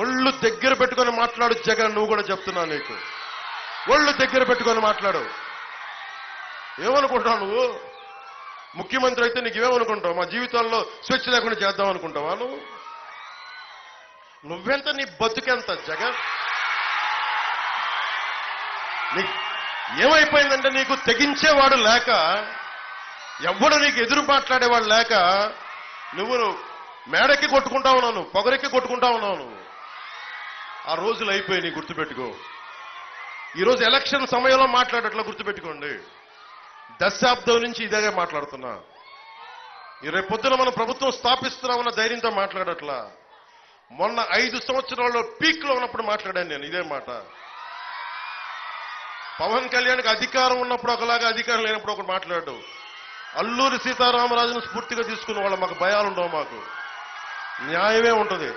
ఒళ్ళు దగ్గర పెట్టుకొని మాట్లాడు జగన్. నువ్వు కూడా చెప్తున్నా నీకు, ఒళ్ళు దగ్గర పెట్టుకొని మాట్లాడు. ఏమనుకుంటావు నువ్వు? ముఖ్యమంత్రి అయితే నీకు ఏమనుకుంటావు? మా జీవితాల్లో స్వేచ్ఛ లేకుండా చేద్దాం అనుకుంటావా నువ్వు? నువ్వెంత, నీ బతుకెంత జగన్? నీకు ఏమైపోయిందంటే నీకు తెగించేవాడు లేక, ఎవ్వడు నీకు ఎదురు మాట్లాడేవాడు లేక నువ్వు మేడెక్కి కొట్టుకుంటా ఉన్నావు, నువ్వు పొగరెక్కి కొట్టుకుంటా ఉన్నావు. నువ్వు ఆ రోజులు అయిపోయి నీ గుర్తుపెట్టుకో. ఈరోజు ఎలక్షన్ సమయంలో మాట్లాడట్లా గుర్తుపెట్టుకోండి. దశాబ్దం నుంచి ఇదే మాట్లాడుతున్నా. రేపు పొద్దున మనం ప్రభుత్వం స్థాపిస్తున్నామన్న ధైర్యంతో మాట్లాడట్లా. మొన్న 5 సంవత్సరాల్లో పీక్ లో ఉన్నప్పుడు మాట్లాడాను నేను ఇదే మాట. పవన్ కళ్యాణ్కి అధికారం ఉన్నప్పుడు ఒకలాగా, అధికారం లేనప్పుడు ఒకటి మాట్లాడు. అల్లూరి సీతారామరాజును స్ఫూర్తిగా తీసుకున్న వాళ్ళు మాకు భయాలుండవు, మాకు న్యాయమే ఉంటుంది.